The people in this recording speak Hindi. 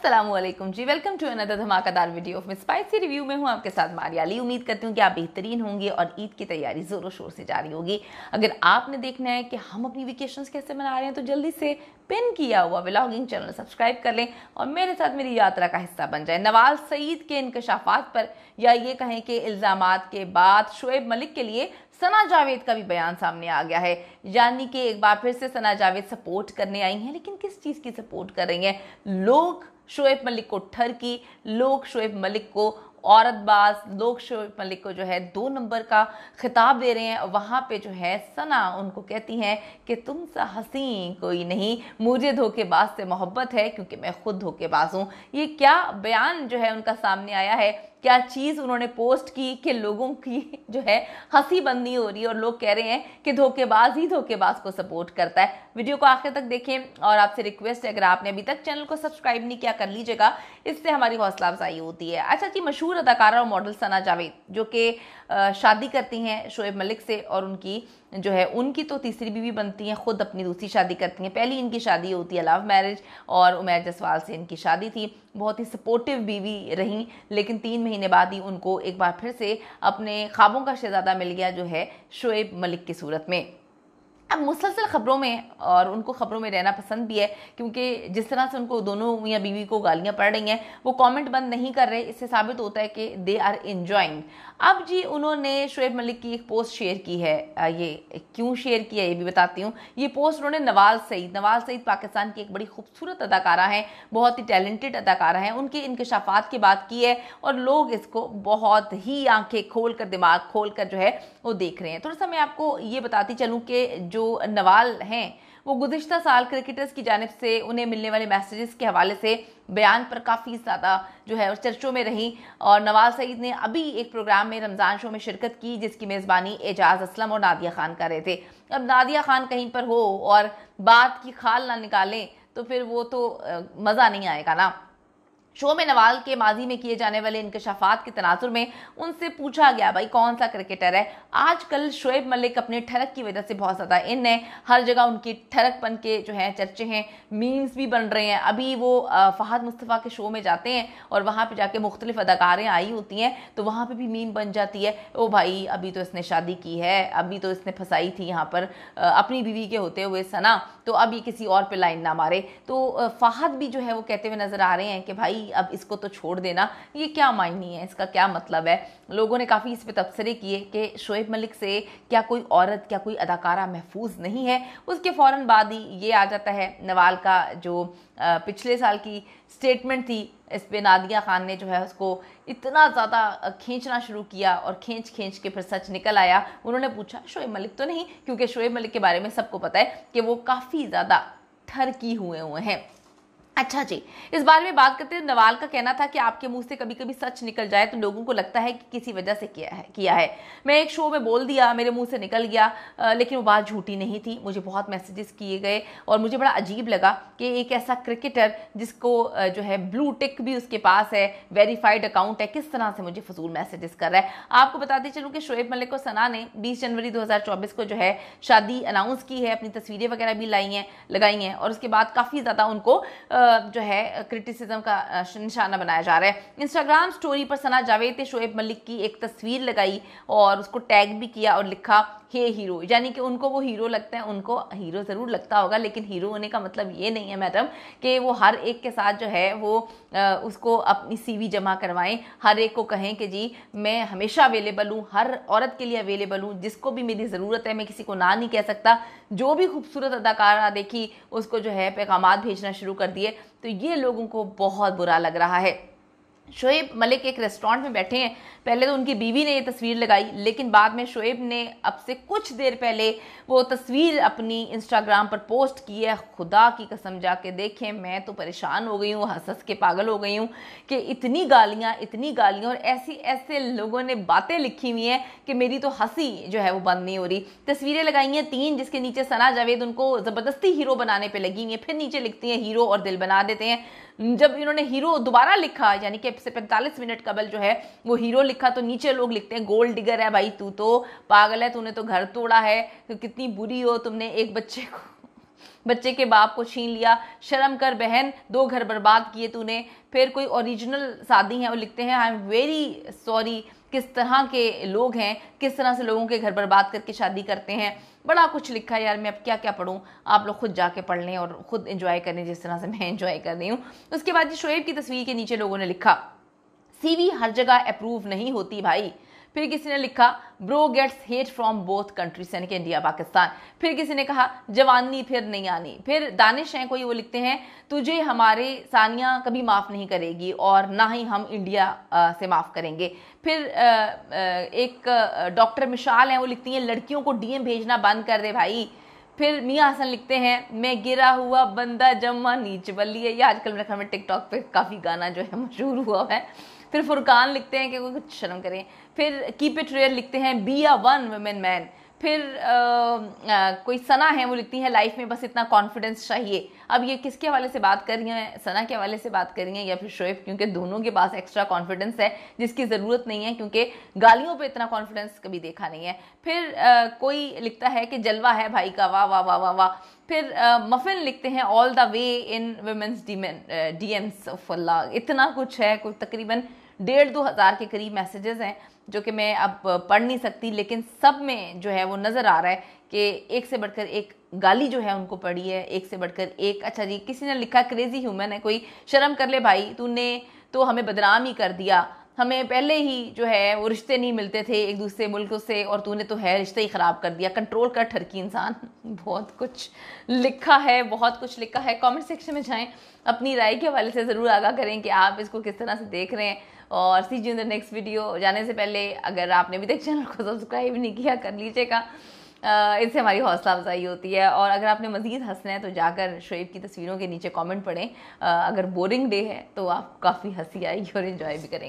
अस्सलामुअलैकुम जी, वेलकम टू अनदर धमाकेदार वीडियो ऑफ स्पाइसी रिव्यू में हूं आपके साथ मारिया अली। उम्मीद करती हूं कि आप बेहतरीन होंगे और ईद की तैयारी जोरों शोर से जारी होगी। अगर आपने देखना है कि हम अपनी वेकेशंस कैसे मना रहे हैं तो जल्दी से पिन किया हुआ व्लॉगिंग चैनल सब्सक्राइब कर लें और मेरे साथ मेरी यात्रा का हिस्सा बन जाए। नवाज सईद के इंकशाफात पर या ये कहें कि इल्जामात के बाद शोएब मलिक के लिए सना जावेद का भी बयान सामने आ गया है। यानी कि एक बार फिर से सना जावेद सपोर्ट करने आई हैं, लेकिन किस चीज़ की सपोर्ट कर रही हैं? लोग शोएब मलिक को ठरकी, लोग शोएब मलिक को औरतबाज, लोग शोएब मलिक को जो है 2 नंबर का खिताब दे रहे हैं। वहाँ पे जो है सना उनको कहती हैं कि तुम सा हसी कोई नहीं, मुझे धोखेबाज से मोहब्बत है क्योंकि मैं खुद धोखेबाज हूँ। ये क्या बयान जो है उनका सामने आया है, क्या चीज़ उन्होंने पोस्ट की कि लोगों की जो है हंसी बंदी हो रही है और लोग कह रहे हैं कि धोखेबाज ही धोखेबाज को सपोर्ट करता है। वीडियो को आखिर तक देखें और आपसे रिक्वेस्ट है, अगर आपने अभी तक चैनल को सब्सक्राइब नहीं किया कर लीजिएगा, इससे हमारी हौसला अफजाई होती है। अच्छा जी, मशहूर अदाकारा और मॉडल सना जावेद जो कि शादी करती हैं शोएब मलिक से और उनकी जो है उनकी तो तीसरी बीवी बनती हैं, खुद अपनी दूसरी शादी करती हैं। पहली इनकी शादी होती है लव मैरिज और उमैर जसवाल से इनकी शादी थी। बहुत ही सपोर्टिव बीवी रहीं, लेकिन 3 महीने बाद ही उनको एक बार फिर से अपने ख्वाबों का शहजादा मिल गया जो है शोएब मलिक की सूरत में। अब मुसलसल खबरों में और उनको खबरों में रहना पसंद भी है, क्योंकि जिस तरह से उनको दोनों मियाँ बीवी को गालियाँ पड़ रही हैं, वो कमेंट बंद नहीं कर रहे। इससे साबित होता है कि दे आर एंजॉइंग। अब जी उन्होंने शोएब मलिक की एक पोस्ट शेयर की है। ये क्यों शेयर किया ये भी बताती हूँ। ये पोस्ट उन्होंने नवाज सईद पाकिस्तान की एक बड़ी खूबसूरत अदाकारा हैं, बहुत ही टैलेंटेड अदाकारा हैं, उनके इंकशाफात की बात की है और लोग इसको बहुत ही आंखें खोल कर, दिमाग खोल कर जो है वो देख रहे हैं। थोड़ा सा मैं आपको ये बताती चलूँ कि जो नवाल हैं वो गुज़िश्ता साल क्रिकेटर्स की जानिब से उन्हें मिलने वाले मैसेजेस के हवाले से बयान पर काफ़ी ज़्यादा जो है उस चर्चों में रही। और नवाज सईद ने अभी एक प्रोग्राम में रमज़ान शो में शिरकत की जिसकी मेज़बानी एजाज़ असलम और नादिया खान कर रहे थे। अब नादिया खान कहीं पर हो और बात की खाल ना निकालें तो फिर वो तो मज़ा नहीं आएगा ना। शो में नवाल के माजी में किए जाने वाले इंकशाफात के तनाजुर में उनसे पूछा गया, भाई कौन सा क्रिकेटर है? आजकल शोएब मलिक अपने ठरक की वजह से बहुत ज़्यादा इन है, हर जगह उनकी ठरकपन के जो है चर्चे हैं, मीम्स भी बन रहे हैं। अभी वो फहद मुस्तफ़ा के शो में जाते हैं और वहाँ पर जाके मुख्तलिफ अदाकारें आई होती हैं तो वहाँ पर भी मीम बन जाती है, ओ भाई अभी तो इसने शादी की है, अभी तो इसने फंसाई थी यहाँ पर अपनी बीवी के होते हुए सना, तो अब ये किसी और पे लाइन ना मारे। तो फहद भी जो है वो कहते हुए नजर आ रहे हैं कि भाई अब इसको तो छोड़ देना, ये क्या मायने है, इसका क्या मतलब है। लोगों ने काफ़ी इस पर तबसरे किए कि शोएब मलिक से क्या कोई औरत, क्या कोई अदाकारा महफूज नहीं है। उसके फ़ौरन बाद ही ये आ जाता है नवाल का जो पिछले साल की स्टेटमेंट थी, इस पे नादिया खान ने जो है उसको इतना ज़्यादा खींचना शुरू किया और खींच के फिर सच निकल आया। उन्होंने पूछा शोएब मलिक तो नहीं, क्योंकि शोएब मलिक के बारे में सबको पता है कि वो काफ़ी ज़्यादा ठरकी हुए हैं। अच्छा जी, इस बारे में बात करते हैं। नवाल का कहना था कि आपके मुंह से कभी कभी सच निकल जाए तो लोगों को लगता है कि किसी वजह से किया है। मैं एक शो में बोल दिया, मेरे मुंह से निकल गया, लेकिन वो बात झूठी नहीं थी। मुझे बहुत मैसेजेस किए गए और मुझे बड़ा अजीब लगा कि एक ऐसा क्रिकेटर जिसको जो है ब्लू टिक भी उसके पास है, वेरीफाइड अकाउंट है, किस तरह से मुझे फजूल मैसेजेस कर रहा है। आपको बताते चलूँ कि शोएब मलिक को सना ने 20 जनवरी 2024 को जो है शादी अनाउंस की है, अपनी तस्वीरें वगैरह भी लगाई हैं और उसके बाद काफ़ी ज़्यादा उनको जो है क्रिटिसिज्म का निशाना बनाया जा रहा है। इंस्टाग्राम स्टोरी पर सना जावेद ने शोएब मलिक की एक तस्वीर लगाई और उसको टैग भी किया और लिखा हे हीरो, यानी कि उनको वो हीरो लगता है। उनको हीरो ज़रूर लगता होगा, लेकिन हीरो होने का मतलब ये नहीं है मैडम कि वो हर एक के साथ जो है वो उसको अपनी CV जमा करवाएं, हर एक को कहें कि जी मैं हमेशा अवेलेबल हूँ, हर औरत के लिए अवेलेबल हूँ, जिसको भी मेरी ज़रूरत है मैं किसी को ना नहीं कह सकता। जो भी खूबसूरत अदाकारा देखी उसको जो है पैगामात भेजना शुरू कर दिए, तो ये लोगों को बहुत बुरा लग रहा है। शोएब मलिक एक रेस्टोरेंट में बैठे हैं, पहले तो उनकी बीवी ने ये तस्वीर लगाई, लेकिन बाद में शोएब ने अब से कुछ देर पहले वो तस्वीर अपनी इंस्टाग्राम पर पोस्ट की है। खुदा की कसम जाके देखें, मैं तो परेशान हो गई हूँ, हंस के पागल हो गई हूँ कि इतनी गालियाँ और ऐसे लोगों ने बातें लिखी हुई हैं कि मेरी तो हंसी जो है वो बंद नहीं हो रही। तस्वीरें लगाई हैं 3, जिसके नीचे सना जावेद उनको ज़बरदस्ती हीरो बनाने पर लगी हुई है, फिर नीचे लिखती हैं हीरो और दिल बना देते हैं। जब इन्होंने हीरो दोबारा लिखा, यानी कि से 45 मिनट कबल जो है वो हीरो लिखा, तो नीचे लोग लिखते हैं गोल्ड डिगर है भाई, तू तो पागल है, तूने तो घर तोड़ा है, तो कितनी बुरी हो, तुमने एक बच्चे को बच्चे के बाप को छीन लिया, शर्म कर बहन, 2 घर बर्बाद किए तूने। फिर कोई ओरिजिनल सादी है, वो लिखते हैं आई एम वेरी सॉरी, किस तरह के लोग हैं, किस तरह से लोगों के घर बर्बाद करके शादी करते हैं। बड़ा कुछ लिखा है यार, मैं अब क्या क्या पढूं, आप लोग खुद जाके पढ़ लें और खुद एंजॉय करें जिस तरह से मैं एंजॉय कर रही हूँ। उसके बाद शोएब की तस्वीर के नीचे लोगों ने लिखा सीवी हर जगह अप्रूव नहीं होती भाई। फिर किसी ने लिखा bro gets hate from both countries, यानी कि इंडिया पाकिस्तान। फिर किसी ने कहा जवानी फिर नहीं आनी। फिर दानिश हैं कोई, वो लिखते हैं तुझे हमारे सानिया कभी माफ़ नहीं करेगी और ना ही हम इंडिया से माफ़ करेंगे। फिर एक डॉक्टर मिशाल हैं, वो लिखती हैं लड़कियों को डीएम भेजना बंद कर दे भाई। फिर मियाँ हसन लिखते हैं मैं गिरा हुआ बंदा जम्मा नीच बल्ली है, ये आजकल मेरे ख्याल में टिकटॉक पे काफ़ी गाना जो है मशहूर हुआ है। फिर फुरकान लिखते हैं कि वो कुछ शर्म करें। फिर कीप इट रियल लिखते हैं be a one women man. फिर कोई सना है, वो लिखती हैं लाइफ में बस इतना कॉन्फिडेंस चाहिए। अब ये किसके हवाले से बात कर रही हैं, सना के हवाले से बात कर रही हैं या फिर शोएब, क्योंकि दोनों के पास एक्स्ट्रा कॉन्फिडेंस है जिसकी ज़रूरत नहीं है, क्योंकि गालियों पे इतना कॉन्फिडेंस कभी देखा नहीं है। फिर कोई लिखता है कि जलवा है भाई का, वाह वाह वाह वाह वाह। फिर मफिन लिखते हैं all the way in women's DMs of अल्लाह। इतना कुछ है, कोई तकरीबन 1,500-2 हज़ार के करीब मैसेजेस हैं जो कि मैं अब पढ़ नहीं सकती, लेकिन सब में जो है वो नज़र आ रहा है कि एक से बढ़कर एक गाली जो है उनको पड़ी है, एक से बढ़कर एक। अच्छा जी, किसी ने लिखा क्रेजी ह्यूमन है कोई, शर्म कर ले भाई, तूने तो हमें बदनाम ही कर दिया, हमें पहले ही जो है वो रिश्ते नहीं मिलते थे एक दूसरे मुल्कों से और तूने तो है रिश्ते ही ख़राब कर दिया, कंट्रोल कर ठरकी इंसान। बहुत कुछ लिखा है, बहुत कुछ लिखा है। कमेंट सेक्शन में जाएं, अपनी राय के हवाले से ज़रूर आगाह करें कि आप इसको किस तरह से देख रहे हैं। और see you in the next video. जाने से पहले अगर आपने अभी तक चैनल को सब्सक्राइब नहीं किया कर लीजिएगा, इससे हमारी हौसला अफजाई होती है। और अगर आपने मज़ीद हंसना है तो जाकर शोएब की तस्वीरों के नीचे कमेंट पढ़ें। अगर बोरिंग डे है तो आप काफ़ी हंसी आएगी और इन्जॉय भी करेंगे।